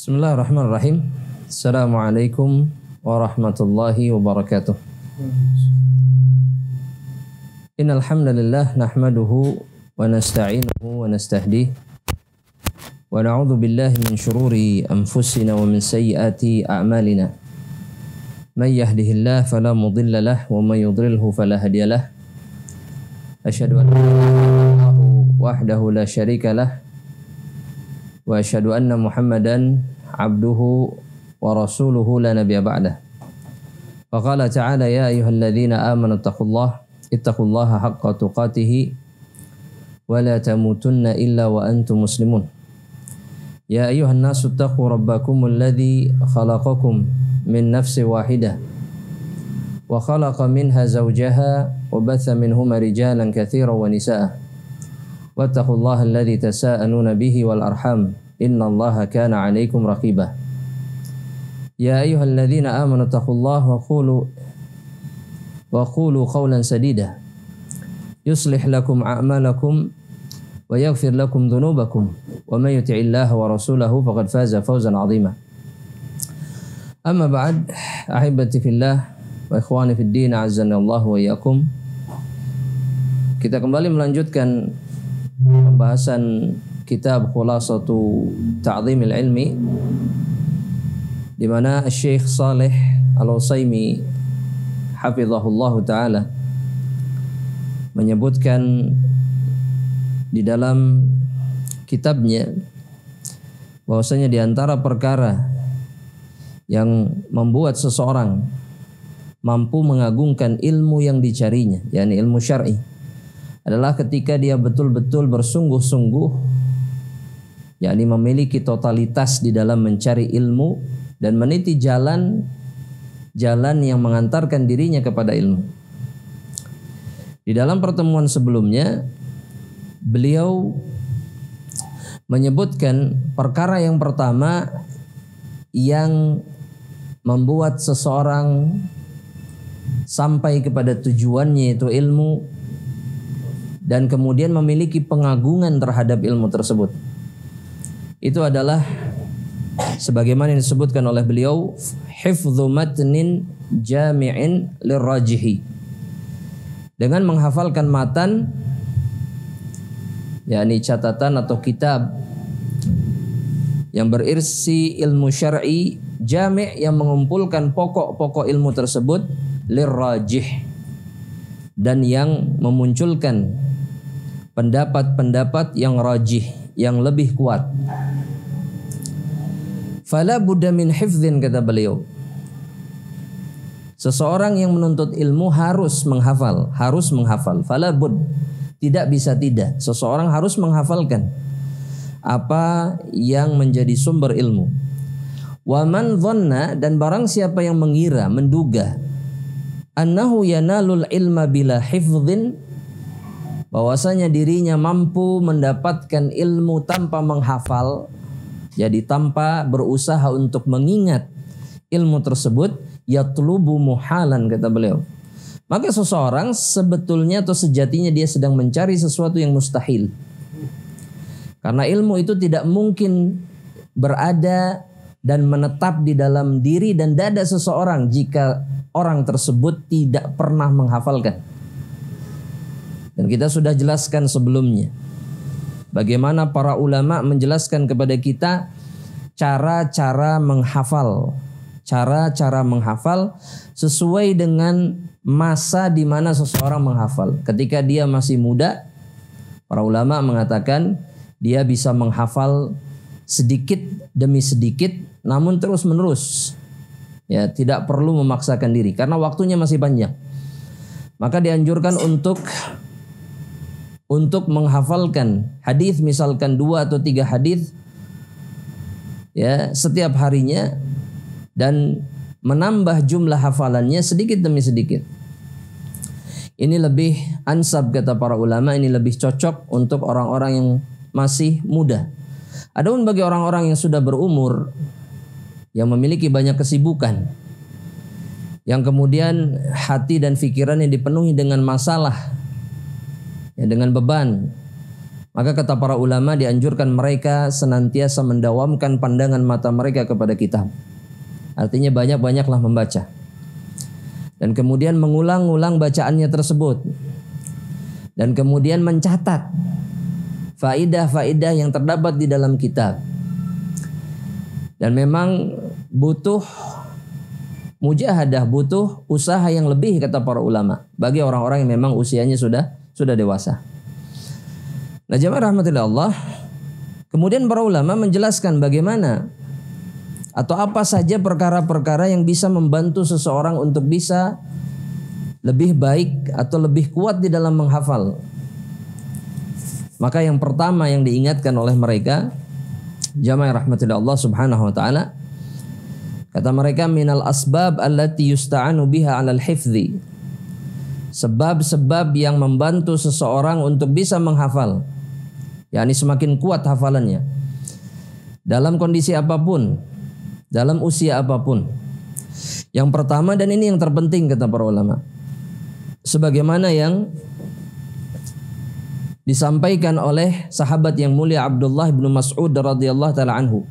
Bismillahirrahmanirrahim. Assalamualaikum warahmatullahi wabarakatuh. Innal hamdalillah nahmaduhu wa nasta'inuhu wa nastahdihi wa na'udzu billahi min shururi anfusina wa min sayyiati a'malina. May yahdihillahu fala mudilla lahu wa may yudlilhu fala hadiyalah. Asyhadu an la ilaha illallah wahdahu la syarika lah wa asyhadu anna Muhammadan abduhu wa rasuluhu la nabiyya ba'dah. Wa qala ta'ala ya ayyuhalladzina amanu ittaqullaha haqqa tuqatih wa la tamutunna illa wa antum muslimun. Ya ayyuhan nasu ittaqu rabbakumul ladzi khalaqakum min nafsin wahidah wa khalaqa minha zawjaha wa batha minhuma rijalan katsiran wa nisaa. Wattaqullaha alladzi tasaaluna bihi wal arham innallaha kana 'alaikum raqiba. Ya ayyuhalladzina amanu taqullaha wa qulu qawlan sadida yuslih lakum a'malakum wa yaghfir lakum dhunubakum wa may yuti'illaha wa rasulahu faqad faza fawzan 'azima. Amma ba'd, ahibati fillah wa ikhwani fid din, a'azzanallahu wa iyyakum. Kita kembali melanjutkan pembahasan kitab Khulasatu Ta'dhimil Ilmi, di mana Syekh Shalih Al-Utsaimin hafizahullahu taala menyebutkan di dalam kitabnya bahwasanya di antara perkara yang membuat seseorang mampu mengagungkan ilmu yang dicarinya, yakni ilmu syar'i, adalah ketika dia betul-betul bersungguh-sungguh, yakni memiliki totalitas di dalam mencari ilmu dan meniti jalan yang mengantarkan dirinya kepada ilmu. Di dalam pertemuan sebelumnya, beliau menyebutkan perkara yang pertama yang membuat seseorang sampai kepada tujuannya, yaitu ilmu, dan kemudian memiliki pengagungan terhadap ilmu tersebut. Itu adalah sebagaimana yang disebutkan oleh beliau, hifdzu matnin jami'in lirrajihi, dengan menghafalkan matan, yakni catatan atau kitab yang berisi ilmu syar'i, jami' yang mengumpulkan pokok-pokok ilmu tersebut, lirrajih, dan yang memunculkan pendapat-pendapat yang rajih, yang lebih kuat. Fala budda min hifdzin, kata beliau. Seseorang yang menuntut ilmu harus menghafal. Fala bud, tidak bisa tidak. Seseorang harus menghafalkan apa yang menjadi sumber ilmu. Wa man dhanna, dan barang siapa yang mengira, menduga, annahu yanalul ilma bila hifdzin, bahwasanya dirinya mampu mendapatkan ilmu tanpa menghafal, jadi tanpa berusaha untuk mengingat ilmu tersebut, yatlubu muhalan, kata beliau. Maka seseorang sebetulnya atau sejatinya dia sedang mencari sesuatu yang mustahil. Karena ilmu itu tidak mungkin berada dan menetap di dalam diri dan dada seseorang jika orang tersebut tidak pernah menghafalkan. Dan kita sudah jelaskan sebelumnya bagaimana para ulama menjelaskan kepada kita cara-cara menghafal. Cara-cara menghafal sesuai dengan masa di mana seseorang menghafal. Ketika dia masih muda, para ulama mengatakan dia bisa menghafal sedikit demi sedikit, namun terus menerus. Ya, tidak perlu memaksakan diri karena waktunya masih panjang. Maka dianjurkan untuk menghafalkan hadis, misalkan 2 atau 3 hadis ya setiap harinya, dan menambah jumlah hafalannya sedikit demi sedikit. Ini lebih ansab, kata para ulama, ini lebih cocok untuk orang-orang yang masih muda. Adapun bagi orang-orang yang sudah berumur, yang memiliki banyak kesibukan, yang kemudian hati dan pikirannya dipenuhi dengan masalah, ya, dengan beban, Maka kata para ulama dianjurkan mereka senantiasa mendawamkan pandangan mata mereka kepada kitab. Artinya banyak-banyaklah membaca. Dan kemudian mengulang-ulang bacaannya tersebut. Dan kemudian mencatat faidah-faidah yang terdapat di dalam kitab. Dan memang butuh mujahadah, butuh usaha yang lebih kata para ulama bagi orang-orang yang memang usianya sudah dewasa. Nah, jamaah rahmatillah Allah, kemudian para ulama menjelaskan bagaimana atau apa saja perkara-perkara yang bisa membantu seseorang untuk bisa lebih baik atau lebih kuat di dalam menghafal. Maka yang pertama yang diingatkan oleh mereka, jamaah rahmatillah Allah subhanahu wa ta'ala, kata mereka, minal asbab allati yusta'anu biha 'alal hifdzi. Sebab-sebab yang membantu seseorang untuk bisa menghafal, yakni semakin kuat hafalannya dalam kondisi apapun, dalam usia apapun. Yang pertama, dan ini yang terpenting kata para ulama, sebagaimana yang disampaikan oleh sahabat yang mulia Abdullah bin Mas'ud radhiyallahu taala anhu,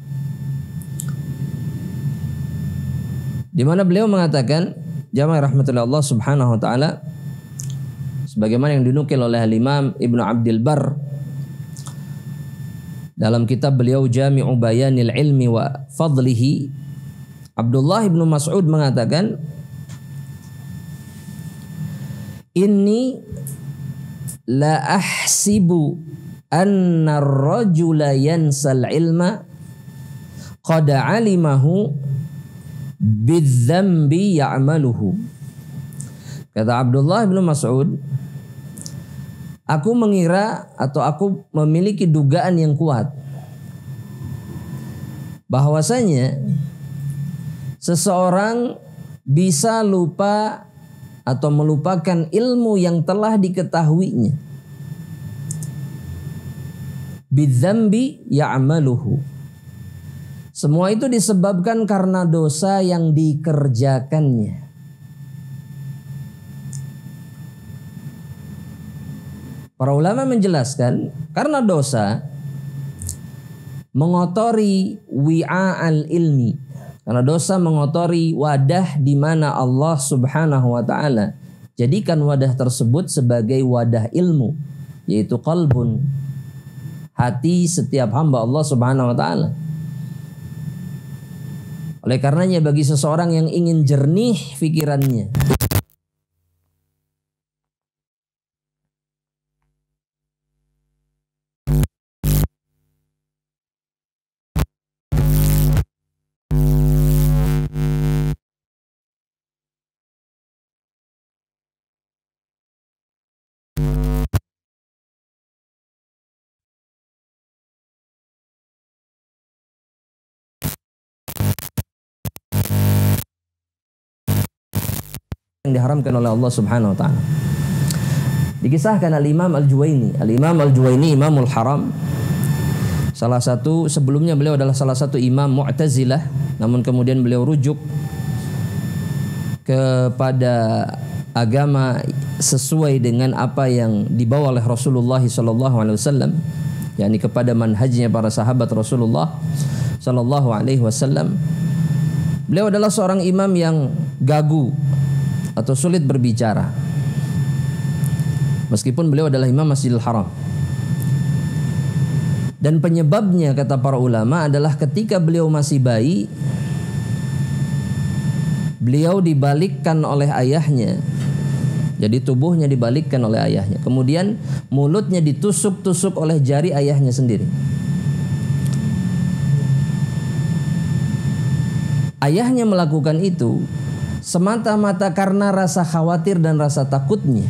di mana beliau mengatakan, jamaah rahmatullah Allah subhanahu wa ta'ala, sebagaimana yang dinukil oleh Imam Ibnu Abdul Barr dalam kitab beliau Jami'u Bayanil Ilmi wa Fadlihi, Abdullah bin Mas'ud mengatakan, inni la ahsibu anna ar-rajula yansal ilma qad alimahu bidzambi ya'maluhu. Kata Abdullah bin Mas'ud, aku mengira atau aku memiliki dugaan yang kuat bahwasanya seseorang bisa lupa atau melupakan ilmu yang telah diketahuinya. Bidzambi ya'maluhu. Semua itu disebabkan karena dosa yang dikerjakannya. Para ulama menjelaskan karena dosa mengotori wi'a'al ilmi. Karena dosa mengotori wadah di mana Allah Subhanahu wa taala jadikan wadah tersebut sebagai wadah ilmu, yaitu qalbun, hati setiap hamba Allah Subhanahu wa taala. Oleh karenanya bagi seseorang yang ingin jernih pikirannya, yang diharamkan oleh Allah Subhanahu wa taala. Dikisahkan Al-Imam Al-Juwaini. Al-Imam Al-Juwaini Imamul Haram. Salah satu, sebelumnya beliau adalah salah satu imam Mu'tazilah, namun kemudian beliau rujuk kepada agama sesuai dengan apa yang dibawa oleh Rasulullah sallallahu alaihi wasallam, yakni kepada manhajnya para sahabat Rasulullah sallallahu alaihi wasallam. Beliau adalah seorang imam yang gagu atau sulit berbicara, meskipun beliau adalah imam Masjidil Haram. Dan penyebabnya kata para ulama adalah ketika beliau masih bayi, beliau dibalikkan oleh ayahnya. Jadi tubuhnya dibalikkan oleh ayahnya, kemudian mulutnya ditusuk-tusuk oleh jari ayahnya sendiri. Ayahnya melakukan itu semata-mata karena rasa khawatir dan rasa takutnya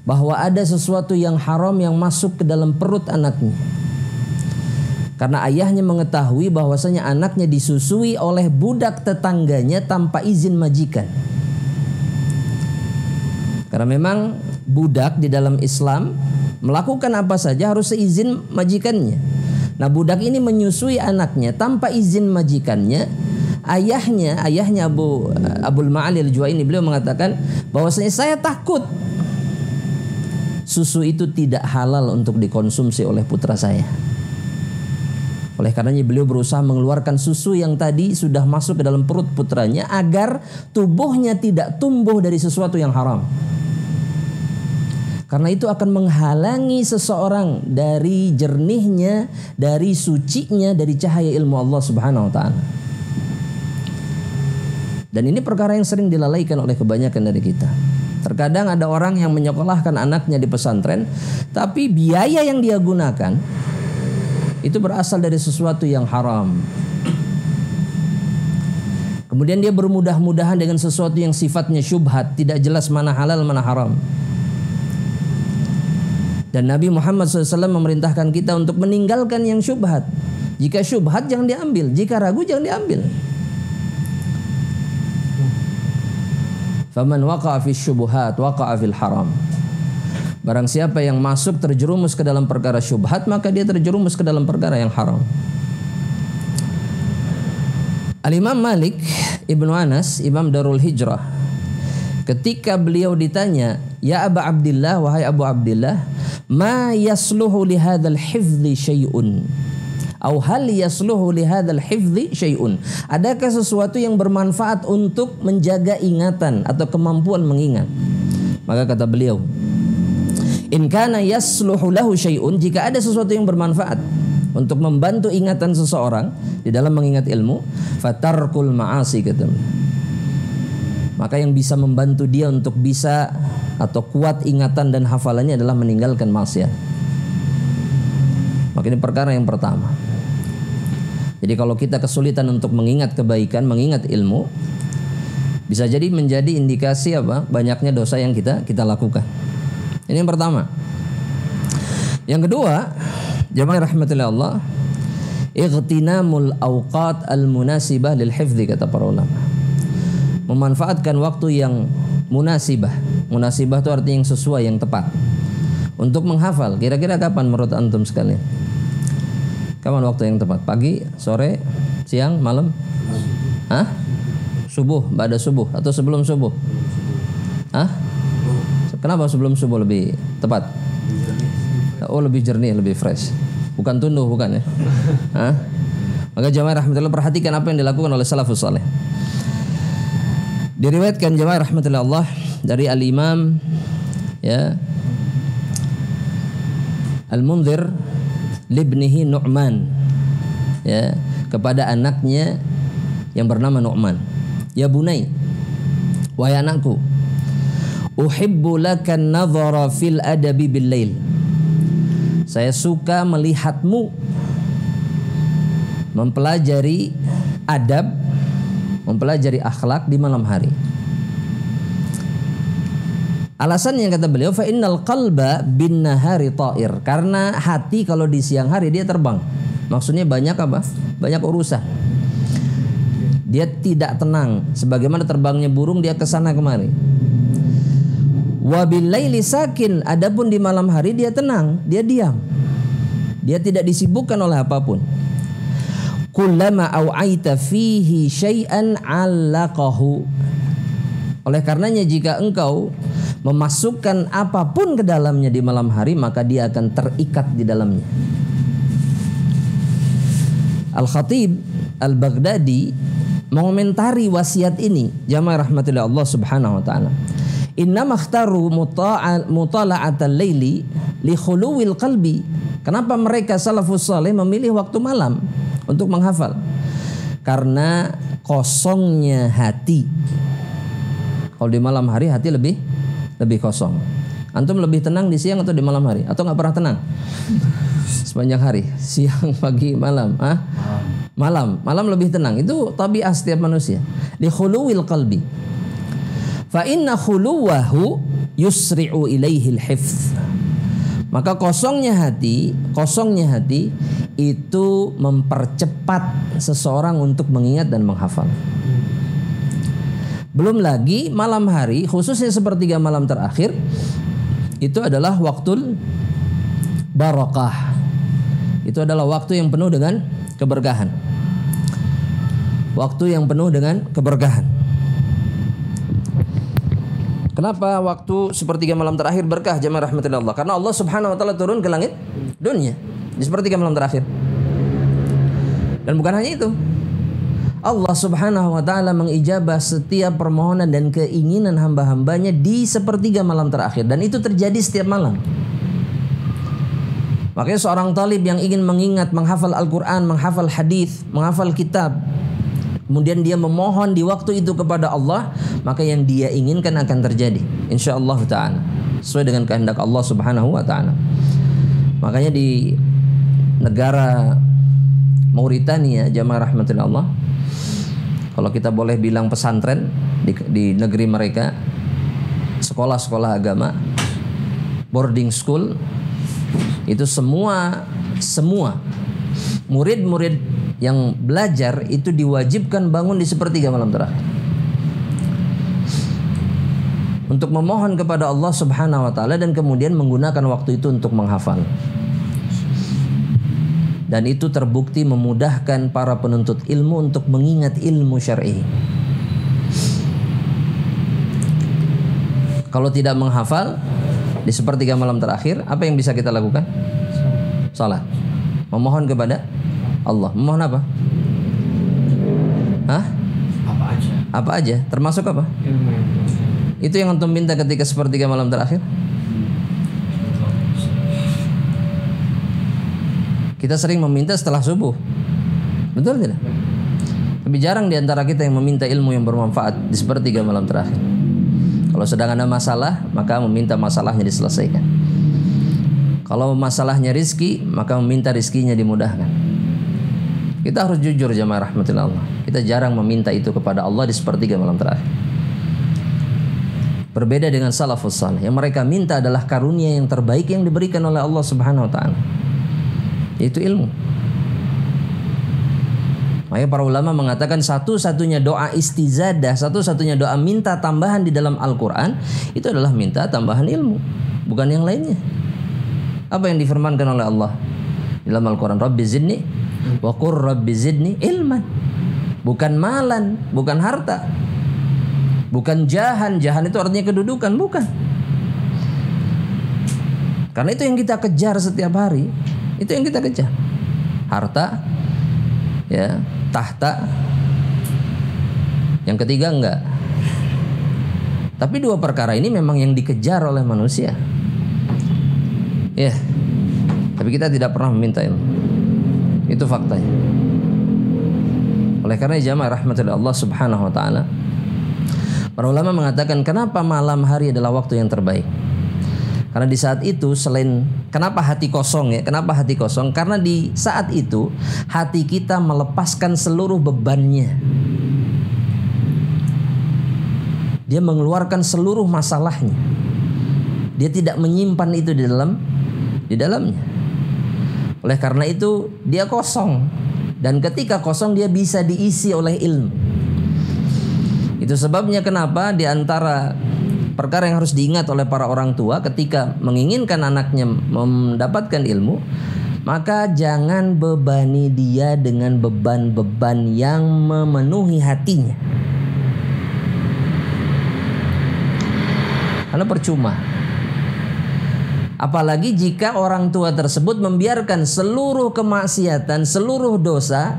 bahwa ada sesuatu yang haram yang masuk ke dalam perut anaknya. Karena ayahnya mengetahui bahwasanya anaknya disusui oleh budak tetangganya tanpa izin majikan. Karena memang budak di dalam Islam melakukan apa saja harus seizin majikannya. Nah, budak ini menyusui anaknya tanpa izin majikannya. Ayahnya Abul Ma'ali Al-Juwaini, beliau mengatakan bahwasanya saya takut susu itu tidak halal untuk dikonsumsi oleh putra saya. Oleh karenanya beliau berusaha mengeluarkan susu yang tadi sudah masuk ke dalam perut putranya agar tubuhnya tidak tumbuh dari sesuatu yang haram. Karena itu akan menghalangi seseorang dari jernihnya, dari sucinya, dari cahaya ilmu Allah Subhanahu wa taala. Dan ini perkara yang sering dilalaikan oleh kebanyakan dari kita. Terkadang ada orang yang menyekolahkan anaknya di pesantren, tapi biaya yang dia gunakan itu berasal dari sesuatu yang haram. Kemudian dia bermudah-mudahan dengan sesuatu yang sifatnya syubhat, tidak jelas mana halal mana haram. Dan Nabi Muhammad SAW memerintahkan kita untuk meninggalkan yang syubhat. Jika syubhat jangan diambil, jika ragu jangan diambil. Faman waqa'a fi syubhat waqa'a fil haram. Barang siapa yang masuk terjerumus ke dalam perkara syubhat, maka dia terjerumus ke dalam perkara yang haram. Al-Imam Malik Ibnu Anas, Imam Darul Hijrah, ketika beliau ditanya, "Ya Aba Abdillah, wahai Abu Abdillah, ma yasluhu li hadzal hifdzi syai'un?" Au hal yasluhu li hadzal hifdzi syai'un? Adakah sesuatu yang bermanfaat untuk menjaga ingatan atau kemampuan mengingat? Maka kata beliau, in kana yasluhu lahu syai'un, jika ada sesuatu yang bermanfaat untuk membantu ingatan seseorang di dalam mengingat ilmu, fatarkul ma'asi, kata. Maka yang bisa membantu dia untuk bisa atau kuat ingatan dan hafalannya adalah meninggalkan maksiat. Maka ini perkara yang pertama. Jadi kalau kita kesulitan untuk mengingat kebaikan, mengingat ilmu, bisa jadi menjadi indikasi apa? Banyaknya dosa yang kita lakukan. Ini yang pertama. Yang kedua, jamaah rahmatillah Allah, ightinamul awqat al-munasibah lil hifdzi, kata para ulama. Memanfaatkan waktu yang munasibah. Munasibah itu artinya yang sesuai, yang tepat untuk menghafal. Kira-kira kapan menurut antum sekalian? Kapan waktu yang tepat? Pagi, sore, siang, malam? Hah? Subuh, ba'da subuh atau sebelum subuh? Hah? Kenapa sebelum subuh lebih tepat? Oh, lebih jernih, lebih fresh. Bukan tunduh, bukan ya? Hah? Maka jamaah rahmatullah, perhatikan apa yang dilakukan oleh salafus saleh. Diriwayatkan jamaah rahmatullah Allah dari Al-Imam ya Al-Munzir libnihi Nu'man, ya, kepada anaknya yang bernama Nu'man. Ya bunai, wahai anakku, uhibbu lakan nadhara fil adabi bil lail. Saya suka melihatmu mempelajari adab, mempelajari akhlak di malam hari. Alasannya, kata beliau, fa innal qalba bin nahari ta'ir, karena hati kalau di siang hari dia terbang. Maksudnya banyak apa? Banyak urusan. Dia tidak tenang, sebagaimana terbangnya burung, dia kesana kemari. Wa bil laili sakin, adapun di malam hari dia tenang, dia diam. Dia tidak disibukkan oleh apapun. Kullama au'aita fihi syai'an 'allaqahu. Oleh karenanya jika engkau memasukkan apapun ke dalamnya di malam hari, maka dia akan terikat di dalamnya. Al-Khatib Al-Baghdadi mengomentari wasiat ini, jamaah rahmatillah Allah Subhanahu wa taala. Inna makhtaru mutala'atal laili li khuluwil qalbi. Kenapa mereka salafus saleh memilih waktu malam untuk menghafal? Karena kosongnya hati. Kalau di malam hari hati lebih kosong. Antum lebih tenang di siang atau di malam hari? Atau nggak pernah tenang? Sepanjang hari, siang, pagi, malam. Malam lebih tenang. Itu tabiat setiap manusia. Li khuluwil qalbi. Fa inna khuluwahu yusri'u ilaihil hifz. Maka kosongnya hati itu mempercepat seseorang untuk mengingat dan menghafal. Belum lagi malam hari, khususnya sepertiga malam terakhir, itu adalah waktul barakah. Itu adalah waktu yang penuh dengan keberkahan. Waktu yang penuh dengan keberkahan. Kenapa waktu sepertiga malam terakhir berkah jemaah rahmatillah Allah? Karena Allah Subhanahu wa taala turun ke langit dunia di sepertiga malam terakhir. Dan bukan hanya itu. Allah Subhanahu wa taala mengijabah setiap permohonan dan keinginan hamba-hambanya di sepertiga malam terakhir, dan itu terjadi setiap malam. Makanya seorang talib yang ingin mengingat, menghafal Al-Qur'an, menghafal hadis, menghafal kitab, kemudian dia memohon di waktu itu kepada Allah, maka yang dia inginkan akan terjadi insyaallah taala sesuai dengan kehendak Allah Subhanahu wa taala. Makanya di negara Mauritania jamaah rahmatillah Allah, kalau kita boleh bilang pesantren di negeri mereka, sekolah-sekolah agama, boarding school, itu semua murid-murid yang belajar itu diwajibkan bangun di sepertiga malam terakhir untuk memohon kepada Allah Subhanahu wa taala, dan kemudian menggunakan waktu itu untuk menghafal. Dan itu terbukti memudahkan para penuntut ilmu untuk mengingat ilmu syar'i. Kalau tidak menghafal di sepertiga malam terakhir, apa yang bisa kita lakukan? Salat. Memohon kepada Allah. Memohon apa? Hah? Apa aja. Apa aja? Termasuk apa? Itu yang antum minta ketika sepertiga malam terakhir? Kita sering meminta setelah subuh. Betul tidak? Tapi jarang di antara kita yang meminta ilmu yang bermanfaat di sepertiga malam terakhir. Kalau sedang ada masalah, maka meminta masalahnya diselesaikan. Kalau masalahnya rizki, maka meminta rizkinya dimudahkan. Kita harus jujur jamaah rahmatillah Allah. Kita jarang meminta itu kepada Allah di sepertiga malam terakhir. Berbeda dengan salafus salih, yang mereka minta adalah karunia yang terbaik yang diberikan oleh Allah Subhanahu wa taala, yaitu ilmu. Makanya para ulama mengatakan satu-satunya doa istizadah, satu-satunya doa minta tambahan di dalam Al-Quran itu adalah minta tambahan ilmu, bukan yang lainnya. Apa yang difirmankan oleh Allah dalam Al-Quran? Rabbi zidni wa qur rabbi zidni ilman. Bukan malan, bukan harta, bukan jahan. Jahan itu artinya kedudukan, bukan. Karena itu yang kita kejar setiap hari. Itu yang kita kejar. Harta, ya, tahta. Yang ketiga enggak. Tapi dua perkara ini memang yang dikejar oleh manusia. Ya. Tapi kita tidak pernah meminta ilmu. Itu faktanya. Oleh karena jamaah rahmatullah Allah Subhanahu wa taala, para ulama mengatakan kenapa malam hari adalah waktu yang terbaik? Karena di saat itu selain kenapa hati kosong ya? Kenapa hati kosong? Karena di saat itu hati kita melepaskan seluruh bebannya. Dia mengeluarkan seluruh masalahnya. Dia tidak menyimpan itu di dalamnya. Oleh karena itu dia kosong, dan ketika kosong dia bisa diisi oleh ilmu. Itu sebabnya kenapa di antara perkara yang harus diingat oleh para orang tua ketika menginginkan anaknya mendapatkan ilmu, maka jangan bebani dia dengan beban-beban yang memenuhi hatinya. Karena percuma. Apalagi jika orang tua tersebut membiarkan seluruh kemaksiatan, seluruh dosa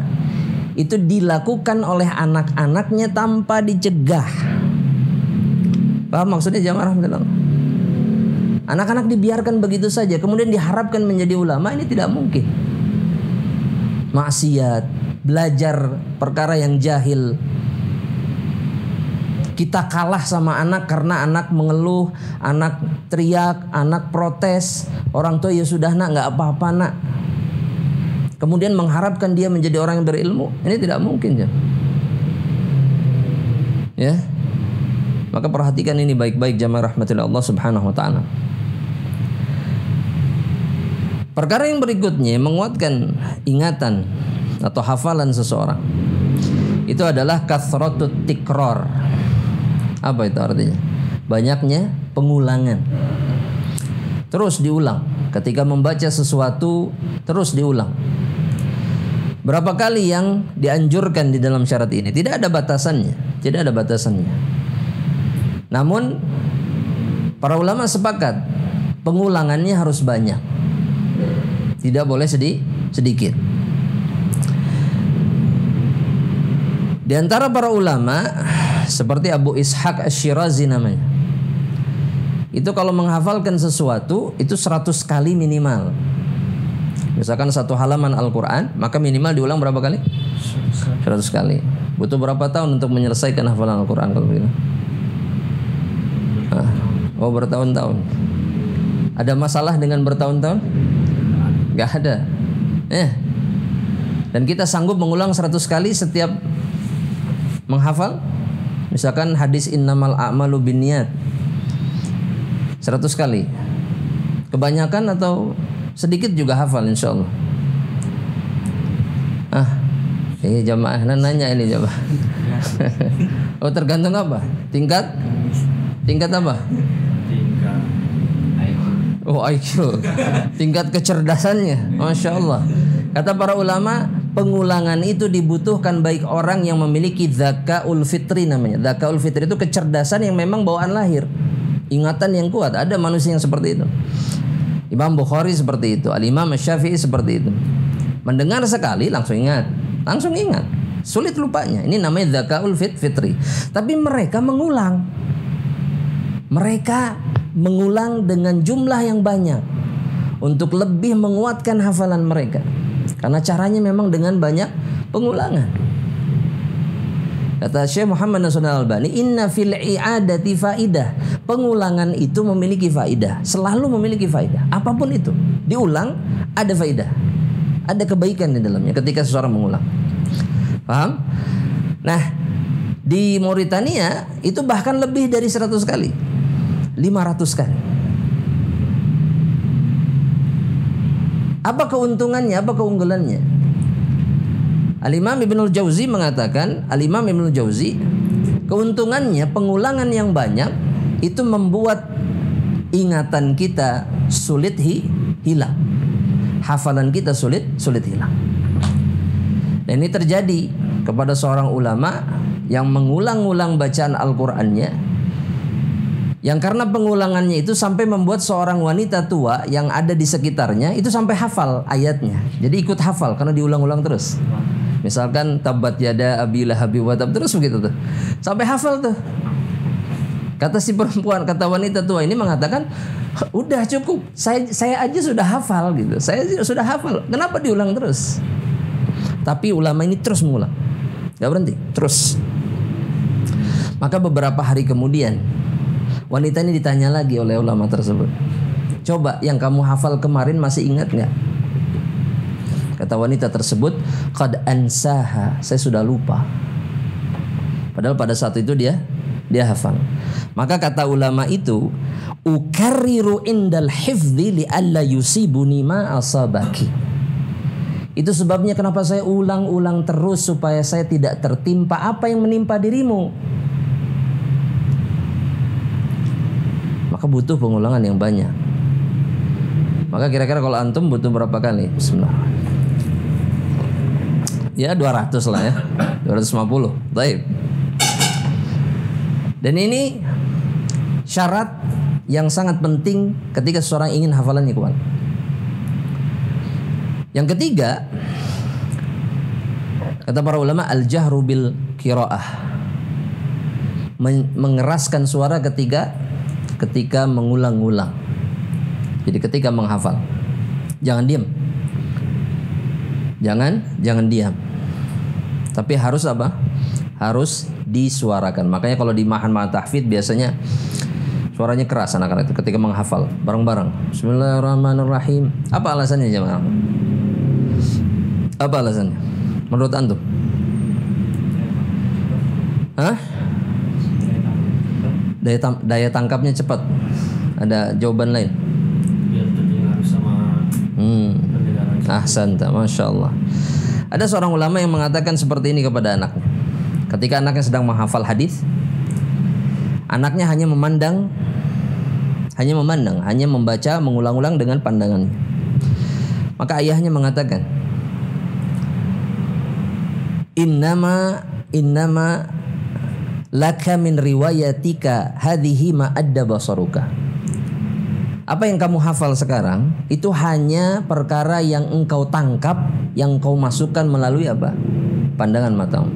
itu dilakukan oleh anak-anaknya tanpa dicegah. Paham maksudnya jamaah rahmatullah? Anak-anak dibiarkan begitu saja kemudian diharapkan menjadi ulama, ini tidak mungkin. Maksiat, belajar perkara yang jahil. Kita kalah sama anak karena anak mengeluh, anak teriak, anak protes. Orang tua ya sudah nak, nggak apa-apa nak. Kemudian mengharapkan dia menjadi orang yang berilmu, ini tidak mungkin ya. Maka perhatikan ini baik-baik jamaah rahmatillah Allah Subhanahu wa taala. Perkara yang berikutnya menguatkan ingatan atau hafalan seseorang itu adalah kathratut tikrar. Apa itu artinya? Banyaknya pengulangan. Terus diulang. Ketika membaca sesuatu terus diulang. Berapa kali yang dianjurkan di dalam syarat ini? Tidak ada batasannya. Tidak ada batasannya. Namun Para ulama sepakat pengulangannya harus banyak, tidak boleh sedikit. Di antara para ulama seperti Abu Ishaq Asy-Syirazi namanya, itu kalau menghafalkan sesuatu itu 100 kali minimal. Misalkan satu halaman Al-Quran, maka minimal diulang berapa kali? 100 kali. Butuh berapa tahun untuk menyelesaikan hafalan Al-Quran kalau begitu? Oh, bertahun-tahun. Ada masalah dengan bertahun-tahun? Gak ada. Dan kita sanggup mengulang 100 kali setiap menghafal. Misalkan hadis innamal a'malu binniyat 100 kali. Kebanyakan atau sedikit juga hafal insyaallah. Jamaah nanya ini coba. Oh, tergantung apa? Tingkat apa? Oh, IQ. Tingkat kecerdasannya. Masya Allah. Kata para ulama, pengulangan itu dibutuhkan baik orang yang memiliki dzakaul fitri namanya. Dzakaul fitri itu kecerdasan yang memang bawaan lahir, ingatan yang kuat. Ada manusia yang seperti itu. Imam Bukhari seperti itu, Al-Imam Syafi'i seperti itu. Mendengar sekali langsung ingat. Sulit lupanya. Ini namanya dzakaul fitri. Tapi mereka mengulang. Dengan jumlah yang banyak untuk lebih menguatkan hafalan mereka. Karena caranya memang dengan banyak pengulangan. Kata Syekh Muhammad Nasr Al-Albani, inna fil i'adati faidah. Pengulangan itu memiliki faidah, selalu memiliki faidah. Apapun itu, diulang ada faidah. Ada kebaikan di dalamnya ketika seseorang mengulang. Paham? Nah, di Mauritania itu bahkan lebih dari 100 kali. 500 kali. Apa keuntungannya? Apa keunggulannya? Al-Imam Ibnul Jauzi mengatakan, keuntungannya pengulangan yang banyak itu membuat ingatan kita sulit hilang. Hafalan kita sulit hilang. Dan ini terjadi kepada seorang ulama yang mengulang-ulang bacaan Al-Qur'annya, yang karena pengulangannya itu sampai membuat seorang wanita tua yang ada di sekitarnya itu sampai hafal ayatnya. Jadi ikut hafal karena diulang-ulang terus. Misalkan tabat yada abi lahabi wa tab, terus begitu tuh. Sampai hafal tuh. Kata si perempuan, kata wanita tua ini mengatakan, udah cukup. Saya aja sudah hafal gitu. Saya sudah hafal. Kenapa diulang terus? Tapi ulama ini terus mengulang. Gak berhenti, terus. Maka beberapa hari kemudian wanita ini ditanya lagi oleh ulama tersebut, coba yang kamu hafal kemarin masih ingat nggak? Kata wanita tersebut, qad ansaha, saya sudah lupa. Padahal pada saat itu dia hafal. Maka kata ulama itu, ukarriru indal hifdzi li alla yusibuni ma asabaki. Itu sebabnya kenapa saya ulang-ulang terus, supaya saya tidak tertimpa apa yang menimpa dirimu. Maka butuh pengulangan yang banyak. Maka kira-kira kalau antum butuh berapa kali? Bismillah. Ya 200 lah ya. 250. Baik. Dan ini syarat yang sangat penting ketika seseorang ingin hafalannya kuat. Yang ketiga, kata para ulama, al-jahru bil qiraah. Mengeraskan suara ketika mengulang-ulang. Jadi ketika menghafal, jangan diam. Jangan diam. Tapi harus apa? Harus disuarakan. Makanya kalau di mahan tahfidz biasanya suaranya keras anak-anak itu ketika menghafal bareng-bareng. Bismillahirrahmanirrahim. Apa alasannya jemaah? Apa alasannya? Menurut antum? Hah? Daya tangkapnya cepat. Ada jawaban lain? Biar terdengar sama pendengaran. Ahsanta, Masya Allah. Ada seorang ulama yang mengatakan seperti ini kepada anaknya. Ketika anaknya sedang menghafal hadis, anaknya hanya memandang, hanya membaca, mengulang-ulang dengan pandangannya. Maka ayahnya mengatakan, Innama laka min riwayatika hadhihi ma adda basaruka. Apa yang kamu hafal sekarang itu hanya perkara yang engkau tangkap, yang engkau masukkan melalui apa? Pandangan matamu.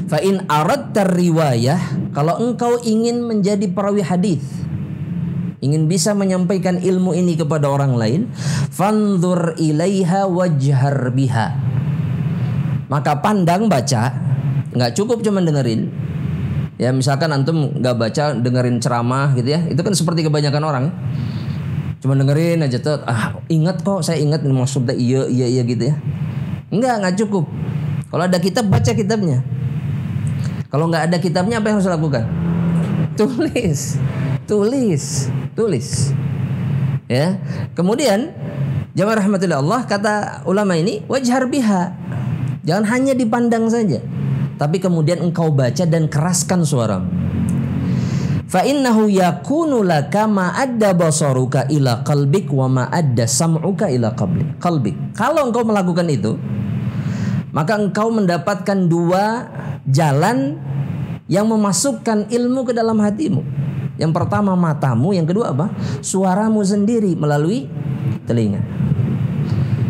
Fa in aradta riwayah, kalau engkau ingin menjadi perawi hadis, ingin bisa menyampaikan ilmu ini kepada orang lain, fanzur ilaiha wajhar biha. Maka pandang, baca, nggak cukup cuma dengerin. Ya misalkan antum nggak baca, dengerin ceramah gitu ya, itu kan seperti kebanyakan orang. Cuma dengerin aja tuh, ingat kok, saya ingat maksudnya iya gitu ya. Nggak cukup. Kalau ada kitab, baca kitabnya. Kalau nggak ada kitabnya, apa yang harus lakukan? Tulis. Ya. Kemudian jamaah rahmatillah Allah, kata ulama ini wajhar biha. Jangan hanya dipandang saja, tapi kemudian engkau baca dan keraskan suara. Fa innahu yakunu laka ma adda basaruka ila qalbik wa ma adda sam'uka ila qalbik. Kalau engkau melakukan itu, maka engkau mendapatkan dua jalan yang memasukkan ilmu ke dalam hatimu. Yang pertama matamu, yang kedua apa? Suaramu sendiri melalui telinga.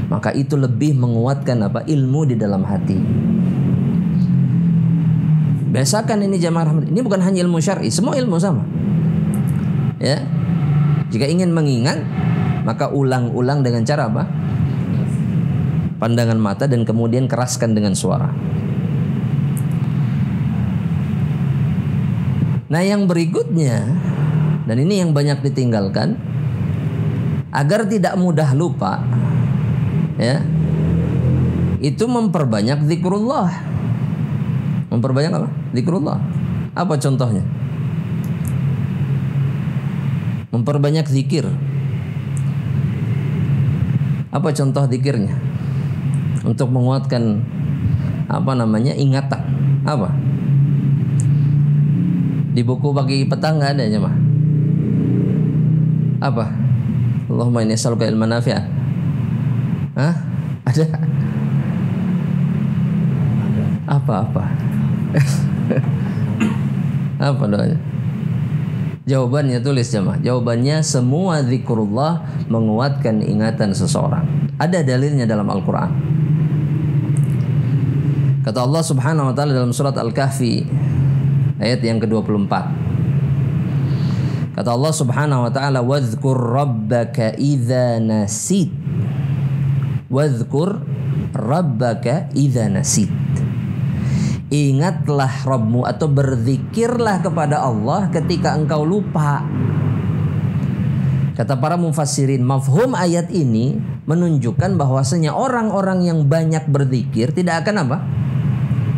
Maka itu lebih menguatkan apa? Ilmu di dalam hati. Biasakan ini jamaah rahmat. Ini bukan hanya ilmu syar'i, semua ilmu sama. Ya. Jika ingin mengingat, maka ulang-ulang dengan cara apa? Pandangan mata dan kemudian keraskan dengan suara. Nah, yang berikutnya, dan ini yang banyak ditinggalkan, agar tidak mudah lupa, ya, itu memperbanyak zikrullah. Memperbanyak apa? Zikrullah. Apa contohnya? Memperbanyak zikir. Apa contoh zikirnya? Untuk menguatkan ingatan. Apa? Di buku pagi petang nggak ada aja mah. Apa? Allahumma inni as'aluka ilman nafi'an. Hah? Ada? Apa? Apa doanya? Jawabannya tulis jemaah. Jawabannya semua zikrullah menguatkan ingatan seseorang. Ada dalilnya dalam Al-Quran. Kata Allah Subhanahu wa taala dalam surat Al-Kahfi ayat yang ke-24. Kata Allah Subhanahu wa taala, "Wadhkur rabbaka idza nasit." Wadhkur rabbaka idza nasit. Ingatlah Rabbmu atau berzikirlah kepada Allah ketika engkau lupa. Kata para mufassirin, mafhum ayat ini menunjukkan bahwasanya orang-orang yang banyak berzikir tidak akan apa?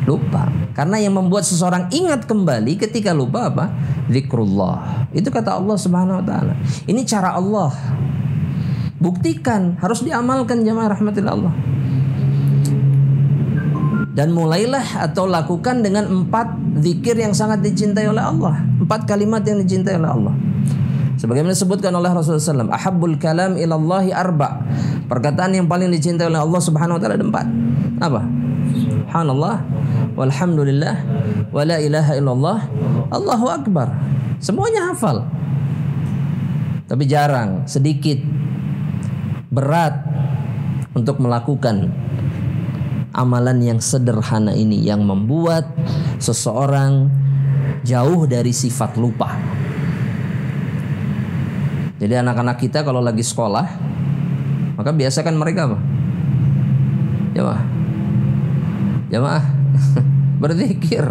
Lupa. Karena yang membuat seseorang ingat kembali ketika lupa apa? Zikrullah. Itu kata Allah Subhanahu wa taala. Ini cara Allah. Buktikan, harus diamalkan jamaah rahmatillah Allah. Dan mulailah atau lakukan dengan 4 zikir yang sangat dicintai oleh Allah. 4 kalimat yang dicintai oleh Allah. Sebagaimana disebutkan oleh Rasulullah SAW, ahabbul kalam ilallahi arba. Perkataan yang paling dicintai oleh Allah Subhanahu wa taala ada 4. Apa? Subhanallah, walhamdulillah, wa la ilaha illallah, Allahu akbar. Semuanya hafal. Tapi jarang, sedikit, berat untuk melakukan amalan yang sederhana ini yang membuat seseorang jauh dari sifat lupa. Jadi anak-anak kita kalau lagi sekolah, maka biasakan mereka apa? Jamaah berzikir.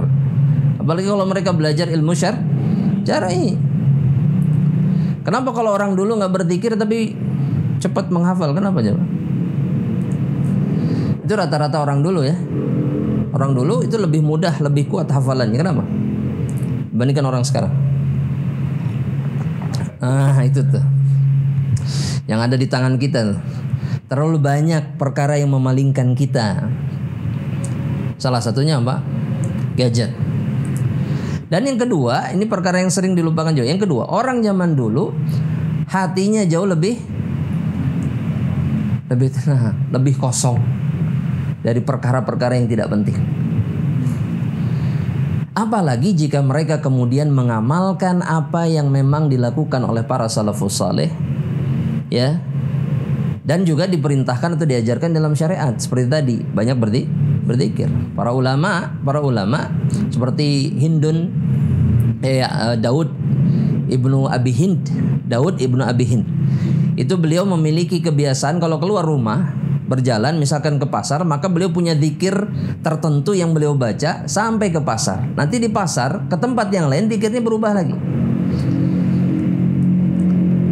Apalagi kalau mereka belajar ilmu syar'i. Kenapa kalau orang dulu nggak berzikir tapi cepat menghafal? Kenapa jamaah? Itu rata-rata orang dulu ya. Orang dulu itu lebih mudah, lebih kuat hafalannya. Kenapa? Dibandingkan orang sekarang. Itu tuh yang ada di tangan kita tuh. Terlalu banyak perkara yang memalingkan kita. Salah satunya apa? Gadget. Dan yang kedua, ini perkara yang sering dilupakan juga. Yang kedua, orang zaman dulu hatinya jauh lebih tenang, lebih kosong dari perkara-perkara yang tidak penting. Apalagi jika mereka kemudian mengamalkan apa yang memang dilakukan oleh para salafus saleh, ya. Dan juga diperintahkan atau diajarkan dalam syariat seperti tadi, banyak berzikir. Para ulama seperti Daud ibnu Abi Hind. Itu beliau memiliki kebiasaan kalau keluar rumah berjalan misalkan ke pasar, maka beliau punya zikir tertentu yang beliau baca sampai ke pasar. Nanti di pasar ke tempat yang lain zikirnya berubah lagi.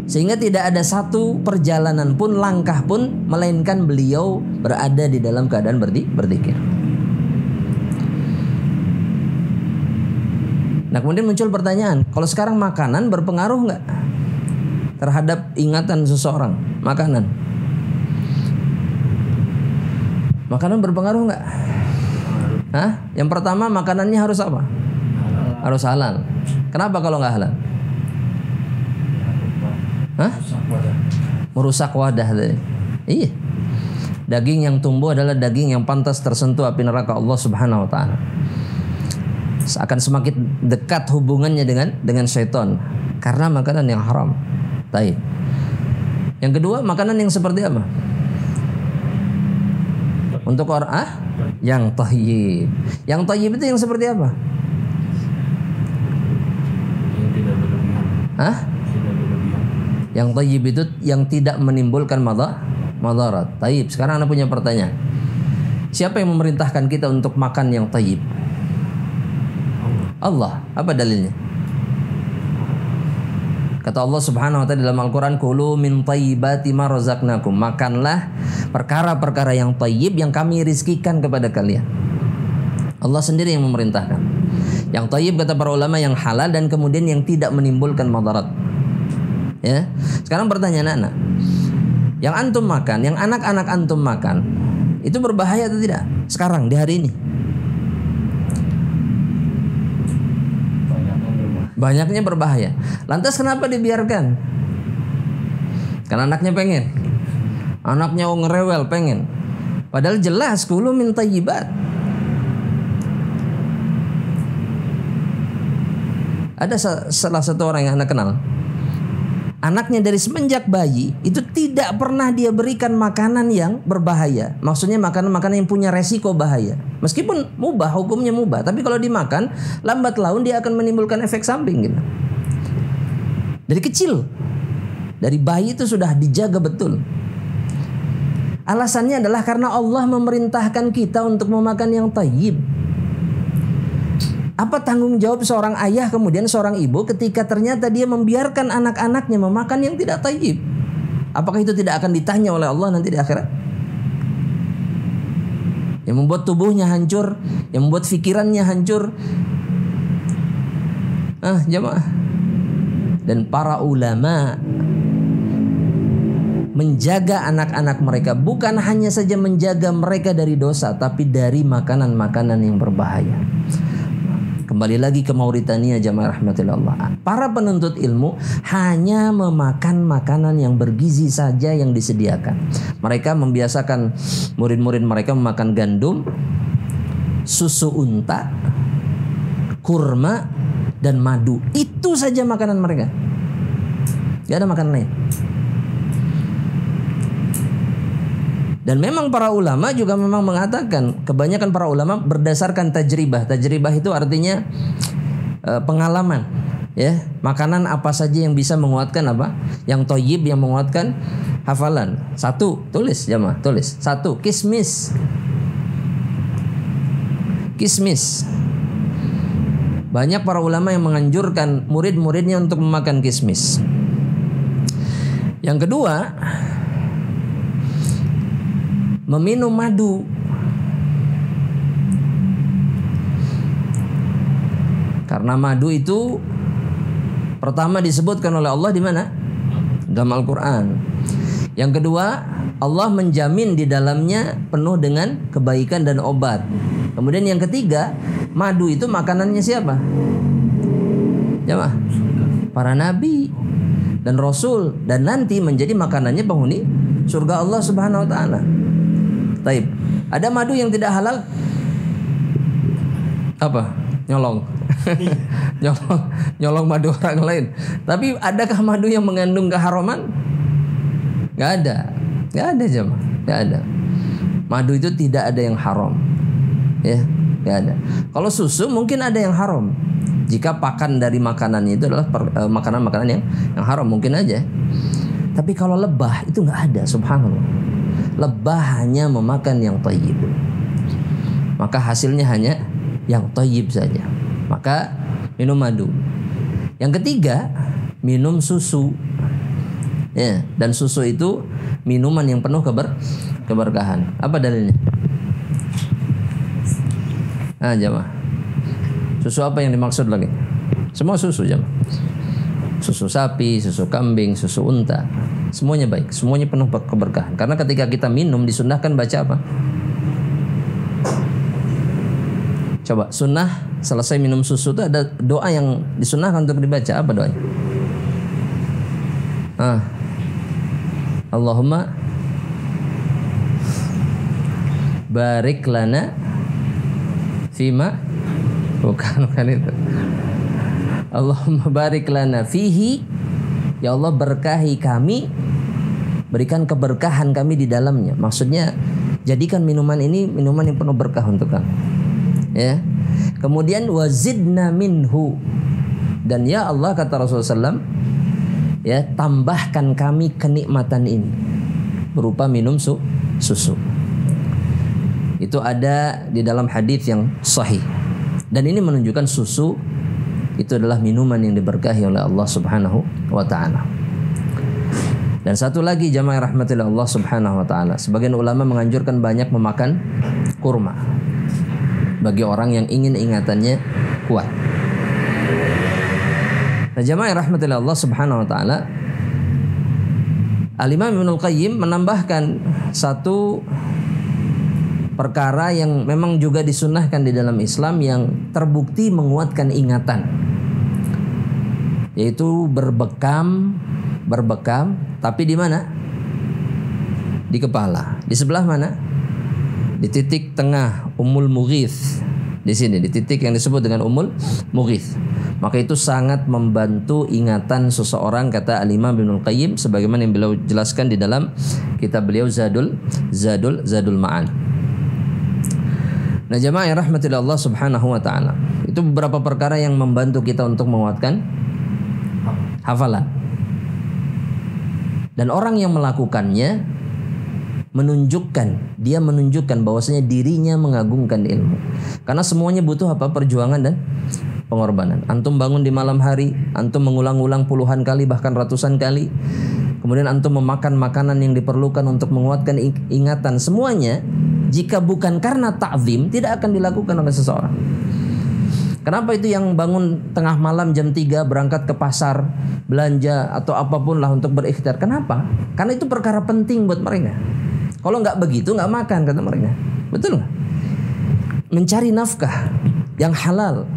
Sehingga tidak ada satu perjalanan pun, langkah pun, melainkan beliau berada di dalam keadaan berzikir. Nah, kemudian muncul pertanyaan, kalau sekarang makanan berpengaruh nggak terhadap ingatan seseorang? Makanan berpengaruh nggak? Yang pertama, makanannya harus apa? Harus halal. Kenapa kalau nggak halal? Merusak wadah. Iya. Daging yang tumbuh adalah daging yang pantas tersentuh api neraka Allah Subhanahu wa taala. Akan semakin dekat hubungannya dengan syaitan karena makanan yang haram. Baik. Yang kedua, makanan yang seperti apa? Untuk orang yang thayyib. Yang thayyib itu yang seperti apa? Yang tidak berlebihan. Yang thayyib itu yang tidak menimbulkan madarat. Thayyib. Sekarang Anda punya pertanyaan. Siapa yang memerintahkan kita untuk makan yang thayyib? Allah. Apa dalilnya? Kata Allah Subhanahu wa taala dalam Al-Qur'an, "Kulu min thayyibati ma razaqnakum." Makanlah perkara-perkara yang thayyib yang kami rizkikan kepada kalian. Allah sendiri yang memerintahkan. Yang thayyib kata para ulama yang halal dan kemudian yang tidak menimbulkan madarat. Ya. Sekarang pertanyaan anak. Yang antum makan, yang anak-anak antum makan, itu berbahaya atau tidak? Sekarang di hari ini. Banyaknya berbahaya. Lantas kenapa dibiarkan? Karena anaknya pengen. Anaknya ngerewel pengen. Padahal jelas kulu min thayyibat. Ada salah satu orang yang anak kenal. Anaknya dari semenjak bayi itu tidak pernah dia berikan makanan yang berbahaya. Maksudnya makanan-makanan yang punya resiko bahaya. Meskipun mubah, hukumnya mubah, tapi kalau dimakan lambat laun dia akan menimbulkan efek samping gitu. Dari kecil, dari bayi itu sudah dijaga betul. Alasannya adalah karena Allah memerintahkan kita untuk memakan yang thayyib. Apa tanggung jawab seorang ayah kemudian seorang ibu ketika ternyata dia membiarkan anak-anaknya memakan yang tidak thayyib? Apakah itu tidak akan ditanya oleh Allah nanti di akhirat? Yang membuat tubuhnya hancur, yang membuat pikirannya hancur. Jamaah. Dan para ulama menjaga anak-anak mereka, bukan hanya saja menjaga mereka dari dosa, tapi dari makanan-makanan yang berbahaya. Kembali lagi ke Mauritania, jamaah rahmatillah. Para penuntut ilmu hanya memakan makanan yang bergizi saja yang disediakan. Mereka membiasakan murid-murid mereka memakan gandum, susu unta, kurma, dan madu. Itu saja makanan mereka. Gak ada makanan lain. Dan memang para ulama juga memang mengatakan, kebanyakan para ulama berdasarkan tajribah. Tajribah itu artinya pengalaman, ya. Makanan apa saja yang bisa menguatkan apa? Yang thayyib, yang menguatkan hafalan. Satu, tulis jamaah, tulis. Satu, kismis. Kismis. Banyak para ulama yang menganjurkan murid-muridnya untuk memakan kismis. Yang kedua, meminum madu. Karena madu itu pertama disebutkan oleh Allah di mana? Dalam Al-Qur'an. Yang kedua, Allah menjamin di dalamnya penuh dengan kebaikan dan obat. Kemudian yang ketiga, madu itu makanannya siapa? Jamaah, para nabi dan rasul, dan nanti menjadi makanannya penghuni surga Allah Subhanahu wa taala. Taib. Ada madu yang tidak halal? Apa? Nyolong. nyolong madu orang lain. Tapi adakah madu yang mengandung keharaman? Gak ada jemaah, gak ada. Madu itu tidak ada yang haram, ya, gak ada. Kalau susu mungkin ada yang haram. Jika pakan dari makanannya itu adalah makanan-makanan yang haram, mungkin aja. Tapi kalau lebah itu nggak ada, subhanallah. Lebah hanya memakan yang thayyib. Maka hasilnya hanya yang thayyib saja. Maka minum madu. Yang ketiga, minum susu. Ya, dan susu itu minuman yang penuh keberkahan. Apa dalilnya? Jamaah. Susu apa yang dimaksud lagi? Semua susu, jamaah. Susu sapi, susu kambing, susu unta. Semuanya baik, semuanya penuh keberkahan. Karena ketika kita minum disunnahkan baca apa? Coba, sunnah selesai minum susu itu ada doa yang disunnahkan untuk dibaca. Apa doanya? Allahumma barik lana fima, bukan itu. Allahumma barik lana fihi, ya Allah berkahi kami, berikan keberkahan kami di dalamnya. Maksudnya jadikan minuman ini minuman yang penuh berkah untuk kami. Ya. Kemudian wazidna minhu, dan ya Allah kata Rasulullah SAW, ya, tambahkan kami kenikmatan ini berupa minum susu. Itu ada di dalam hadis yang sahih. Dan ini menunjukkan susu itu adalah minuman yang diberkahi oleh Allah Subhanahu wa taala. Dan satu lagi jamaah rahmatillah Allah Subhanahu wa taala, sebagian ulama menganjurkan banyak memakan kurma bagi orang yang ingin ingatannya kuat. Nah, jamaah rahmatillah Allah Subhanahu wa taala, Al-Imam Ibnul Qayyim menambahkan satu perkara yang memang juga disunnahkan di dalam Islam yang terbukti menguatkan ingatan, yaitu berbekam tapi di mana? Di kepala. Di sebelah mana? Di titik tengah Ummul Mughith. Di sini, di titik yang disebut dengan Ummul Mughith. Maka itu sangat membantu ingatan seseorang, kata Al-Imam Ibnul Qayyim, sebagaimana yang beliau jelaskan di dalam kitab beliau Zadul Ma'an. Nah, jamaah yang rahmatillah Allah Subhanahu wa taala, itu beberapa perkara yang membantu kita untuk menguatkan hafalan. Dan orang yang melakukannya dia menunjukkan bahwasanya dirinya mengagungkan ilmu. Karena semuanya butuh apa? Perjuangan dan pengorbanan. Antum bangun di malam hari, antum mengulang-ulang puluhan kali bahkan ratusan kali. Kemudian antum memakan makanan yang diperlukan untuk menguatkan ingatan. Semuanya jika bukan karena ta'zim tidak akan dilakukan oleh seseorang. Kenapa itu yang bangun tengah malam jam 3 berangkat ke pasar, belanja atau apapun lah untuk berikhtiar? Kenapa? Karena itu perkara penting buat mereka. Kalau nggak begitu nggak makan, kata mereka. Betul nggak? Mencari nafkah yang halal.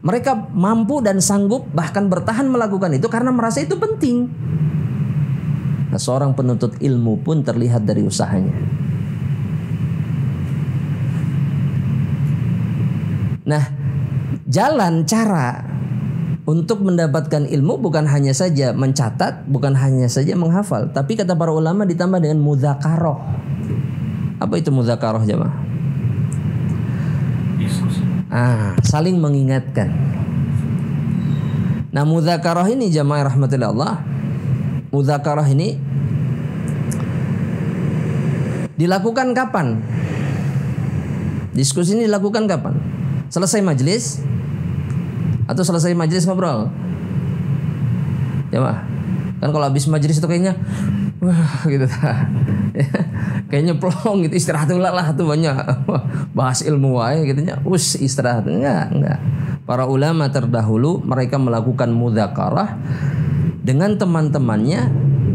Mereka mampu dan sanggup bahkan bertahan melakukan itu karena merasa itu penting. Nah, seorang penuntut ilmu pun terlihat dari usahanya. Nah, jalan cara untuk mendapatkan ilmu bukan hanya saja mencatat, bukan hanya saja menghafal, tapi kata para ulama ditambah dengan mudzakarah. Apa itu mudzakarah, jemaah? Saling mengingatkan. Nah, mudzakarah ini jemaah rahmatillah Allah, mudzakarah ini dilakukan kapan? Diskusi ini dilakukan kapan? Selesai majelis atau selesai majelis ngobrol? Jemaah, kan kalau habis majelis itu kayaknya wah gitu. Kayaknya plong gitu, istirahat dulu lah tuh banyak bahas ilmu wae gitunya. Istirahat enggak. Para ulama terdahulu mereka melakukan mudzakarah dengan teman-temannya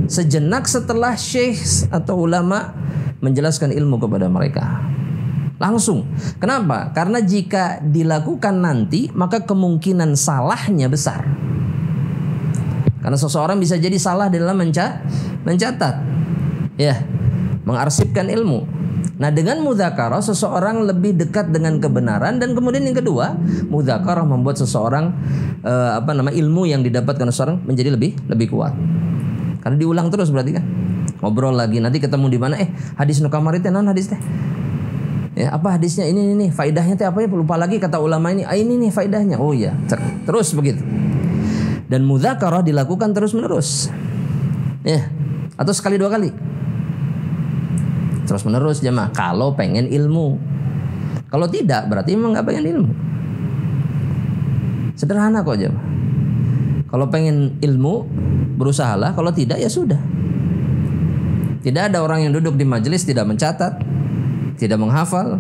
sejenak setelah syekh atau ulama menjelaskan ilmu kepada mereka. Langsung. Kenapa? Karena jika dilakukan nanti maka kemungkinan salahnya besar. Karena seseorang bisa jadi salah dalam mencatat. Ya, mengarsipkan ilmu. Nah, dengan mudzakarah seseorang lebih dekat dengan kebenaran, dan kemudian yang kedua, mudzakarah membuat seseorang ilmu yang didapatkan seseorang menjadi lebih kuat. Karena diulang terus berarti kan. Ngobrol lagi, nanti ketemu di mana? Hadis nu kamari teh naon hadis teh? Ya, apa hadisnya? Ini faedahnya teh apa ya? Lupa lagi kata ulama ini. Ini nih faedahnya. Oh iya, terus begitu. Dan mudzakarah dilakukan terus-menerus. Ya, atau sekali dua kali. Terus menerus jemaah kalau pengen ilmu. Kalau tidak berarti memang nggak pengen ilmu. Sederhana kok jemaah. Kalau pengen ilmu berusahalah, kalau tidak ya sudah. Tidak ada orang yang duduk di majelis tidak mencatat, tidak menghafal,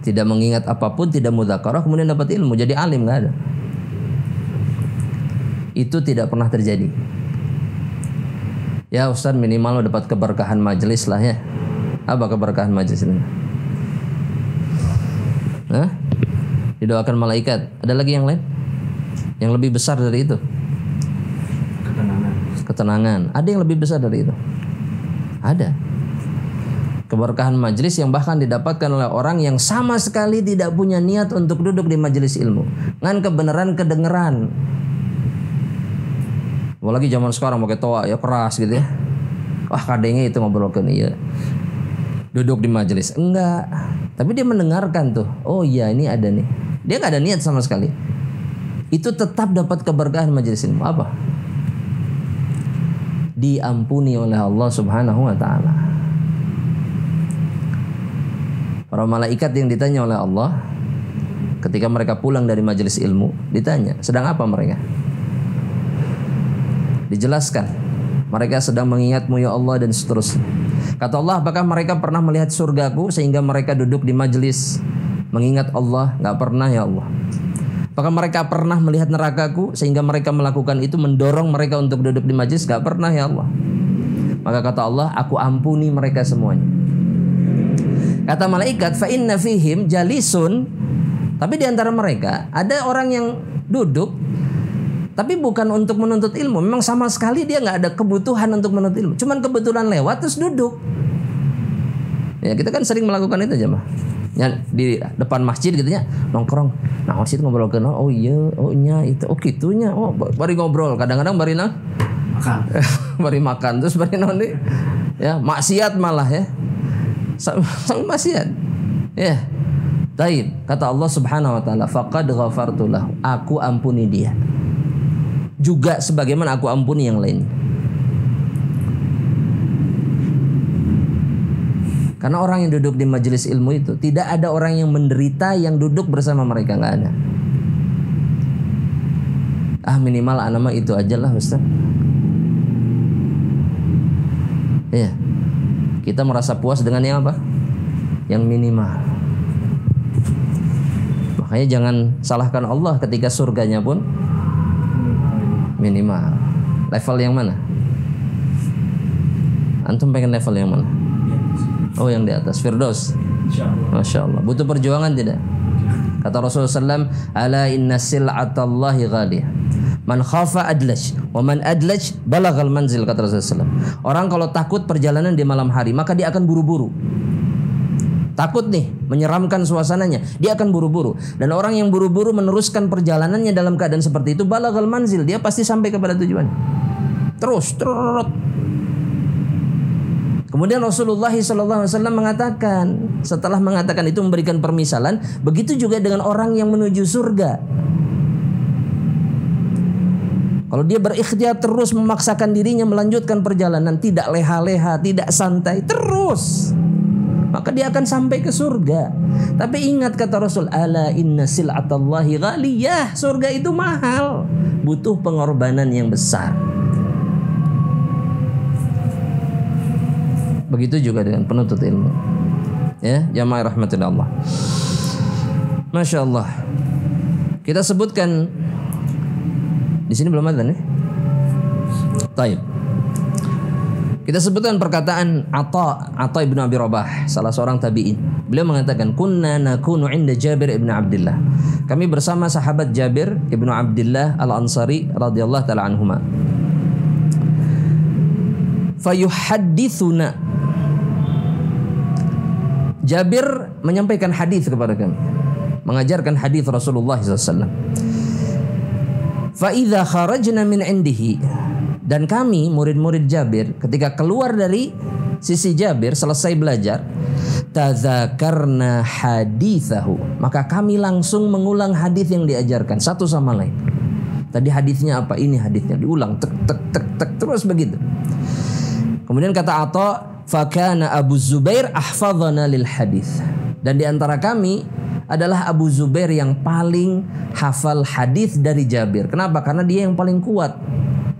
tidak mengingat apapun, tidak mudzakarah kemudian dapat ilmu jadi alim, nggak ada. Itu tidak pernah terjadi. Ya Ustaz, minimal dapat keberkahan majelis lah ya. Apa keberkahan majelis ini? Didoakan malaikat. Ada lagi yang lain? Yang lebih besar dari itu? Ketenangan. Ada yang lebih besar dari itu? Ada. Keberkahan majelis yang bahkan didapatkan oleh orang yang sama sekali tidak punya niat untuk duduk di majelis ilmu. Ngan kebenaran kedengeran. Apalagi zaman sekarang pakai toa ya keras gitu ya. Wah kadangnya itu ngobrolkan iya. Duduk di majelis enggak, tapi dia mendengarkan tuh. Oh iya ini ada nih. Dia nggak ada niat sama sekali. Itu tetap dapat keberkahan majelis ilmu. Apa? Diampuni oleh Allah Subhanahu wa taala. Para malaikat yang ditanya oleh Allah ketika mereka pulang dari majelis ilmu, ditanya, "Sedang apa mereka?" Dijelaskan, "Mereka sedang mengingat-Mu ya Allah," dan seterusnya. Kata Allah, apakah mereka pernah melihat surgaku sehingga mereka duduk di majelis mengingat Allah? Enggak pernah ya Allah. Apakah mereka pernah melihat nerakaku sehingga mereka melakukan itu mendorong mereka untuk duduk di majelis? Enggak pernah ya Allah. Maka kata Allah, aku ampuni mereka semuanya. Kata malaikat, fa inna fihim jalisun. Tapi di antara mereka ada orang yang duduk tapi bukan untuk menuntut ilmu. Memang sama sekali dia nggak ada kebutuhan untuk menuntut ilmu. Cuman kebetulan lewat terus duduk. Ya kita kan sering melakukan itu jemaah. Ya, di depan masjid gitu ya nongkrong. Nah masjid ngobrol ke oh iya, oh nya itu, oh gitunya, oh bari ngobrol. Kadang-kadang bari makan. Bari makan terus bari nih. Ya maksiat malah ya. Sang maksiat. Ya. Taib. Kata Allah Subhanahu wa taala, faqad ghafartu lahu. Aku ampuni dia. Juga sebagaimana aku ampuni yang lain. Karena orang yang duduk di majelis ilmu itu tidak ada orang yang menderita yang duduk bersama mereka, nggak ada. Minimal anama itu aja lah Ustaz. Ya, kita merasa puas dengan yang apa? Yang minimal. Makanya jangan salahkan Allah ketika surganya pun minimal. Level yang mana? Antum pengen level yang mana? Oh yang di atas, Firdaus. Masya Allah. Butuh perjuangan tidak? Kata Rasulullah SAW, ala inna sil'atallahi ghaliyah. Man khafa adlaj, wa man adlaj balaghal manzil, kata Rasulullah SAW. Orang kalau takut perjalanan di malam hari, maka dia akan buru-buru. Takut nih, menyeramkan suasananya, dia akan buru-buru. Dan orang yang buru-buru meneruskan perjalanannya dalam keadaan seperti itu, balaghal manzil, dia pasti sampai kepada tujuan. Terus. Kemudian Rasulullah SAW mengatakan, setelah mengatakan itu memberikan permisalan, begitu juga dengan orang yang menuju surga. Kalau dia berikhtiar terus memaksakan dirinya melanjutkan perjalanan, tidak leha-leha, tidak santai, terus, maka dia akan sampai ke surga. Tapi ingat kata Rasul, ala inna sil'atallahi ghaliyah. Surga itu mahal, butuh pengorbanan yang besar. Begitu juga dengan penuntut ilmu. Ya, jamaah rahmatillah Allah. Masya Allah. Kita sebutkan di sini belum ada nih. Taib. Kita sebutkan perkataan Atha ibn Abi Rabah, salah seorang tabi'in. Beliau mengatakan, kunna nakunu inda Jabir ibn Abdullah. Kami bersama sahabat Jabir ibn Abdullah al-Ansari radhiyallahu taala anhuma. Fayuhaddithuna. Jabir menyampaikan hadis kepada kami, mengajarkan hadis Rasulullah SAW. Fa idza kharajna min indihi, dan kami murid-murid Jabir ketika keluar dari sisi Jabir selesai belajar, tadzakarna hadithahu, maka kami langsung mengulang hadis yang diajarkan satu sama lain. Tadi hadisnya apa, ini hadisnya, diulang tek tek tek tek terus begitu. Kemudian kata Atha, fakana Abu Zubair ahfadzana lil hadis, dan di antara kami adalah Abu Zubair yang paling hafal hadis dari Jabir. Kenapa? Karena dia yang paling kuat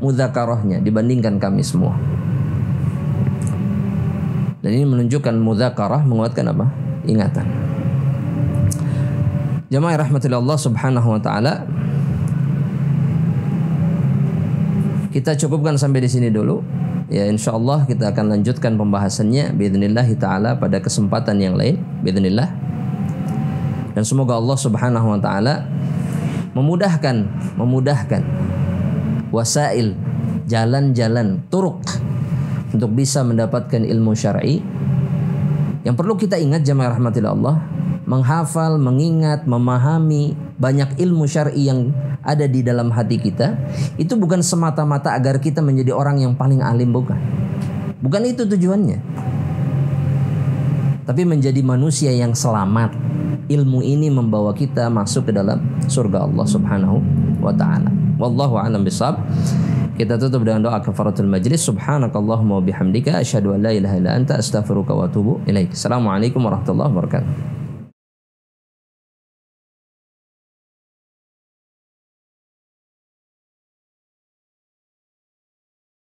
mudzakarahnya dibandingkan kami semua. Dan ini menunjukkan mudzakarah menguatkan apa? Ingatan. Jamaah rahmatillah Allah subhanahu wa ta'ala, kita cukupkan sampai di sini dulu. Ya, insyaallah kita akan lanjutkan pembahasannya biidznillah taala pada kesempatan yang lain biidznillah. Dan semoga Allah subhanahu wa ta'ala memudahkan wasail, jalan-jalan, turuk untuk bisa mendapatkan ilmu syar'i. Yang perlu kita ingat jamaah rahmatillah Allah, menghafal, mengingat, memahami banyak ilmu syar'i yang ada di dalam hati kita, itu bukan semata-mata agar kita menjadi orang yang paling alim, bukan. Bukan itu tujuannya. Tapi menjadi manusia yang selamat. Ilmu ini membawa kita masuk ke dalam surga Allah subhanahu wa ta'ala. Wallahu a'lam bishawab. Kita tutup dengan doa kafaratul majlis. Subhanakallahumma wa bihamdika asyhadu an la ilaha illa anta astaghfiruka wa atubu ilaik. Assalamualaikum warahmatullahi wabarakatuh.